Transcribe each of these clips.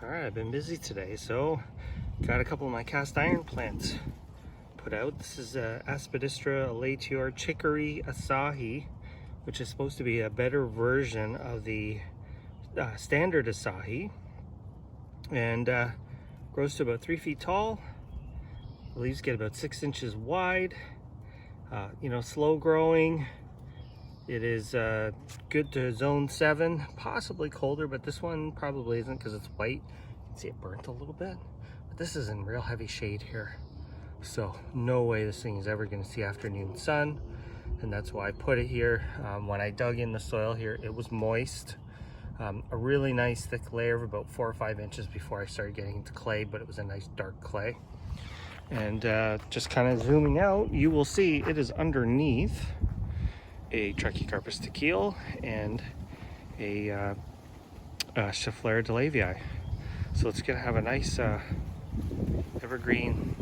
Alright, I've been busy today, so got a couple of my cast iron plants put out. This is Aspidistra, eliator, Chicory Asahi, which is supposed to be a better version of the standard Asahi, and grows to about 3 feet tall. The leaves get about 6 inches wide. Slow growing. It is good to zone 7, possibly colder, but this one probably isn't because it's white. You can see it burnt a little bit, but this is in real heavy shade here. So no way this thing is ever going to see afternoon sun, and that's why I put it here. When I dug in the soil here, it was moist. A really nice thick layer of about 4 or 5 inches before I started getting into clay, but it was a nice dark clay. And just kind of zooming out, you will see it is underneath a Trichocarpus tequila and a Schefflera delavii. So it's going to have a nice evergreen,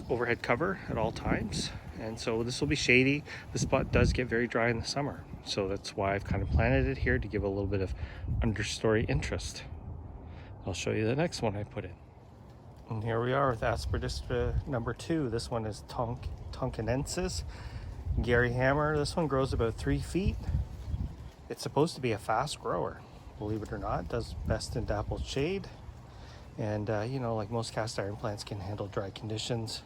overhead cover at all times. And so this will be shady. The spot does get very dry in the summer, so that's why I've kind of planted it here to give a little bit of understory interest. I'll show you the next one I put in. And here we are with Aspidistra number 2. This one is sichuanensis. Garry Hammer. This one grows about 3 feet. It's supposed to be a fast grower, believe it or not. It does best in dappled shade, and like most cast iron plants, can handle dry conditions,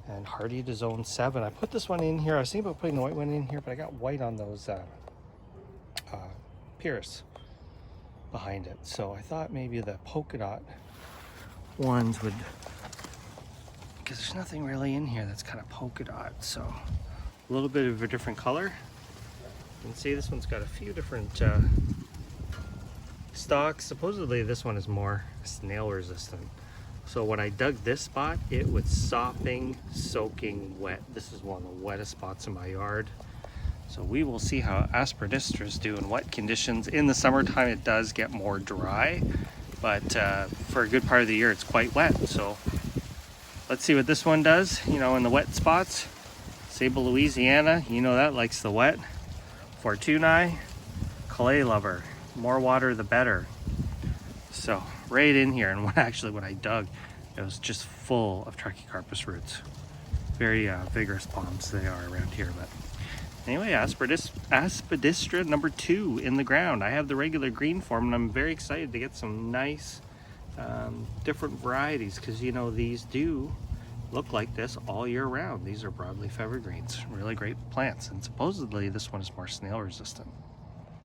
and hardy to zone 7. I put this one in here. I was thinking about putting the white one in here, but I got white on those pierce behind it, so I thought maybe the polka dot ones would, because there's nothing really in here that's kind of polka dot, so a little bit of a different color. You can see this one's got a few different stalks. Supposedly this one is more snail resistant. So when I dug this spot, it was sopping, soaking wet. This is one of the wettest spots in my yard. So we will see how Aspidistras do in wet conditions. In the summertime it does get more dry, but for a good part of the year it's quite wet. So let's see what this one does, in the wet spots. Sable, Louisiana, that likes the wet. Fortunae, clay lover. More water the better. So right in here, and when I dug, it was just full of Trichocarpus roots. Very vigorous palms they are around here. But anyway, Aspidistra number 2 in the ground. I have the regular green form, and I'm very excited to get some nice different varieties, because these do look like this all year round. These are broadleaf evergreens, really great plants, and supposedly this one is more snail resistant.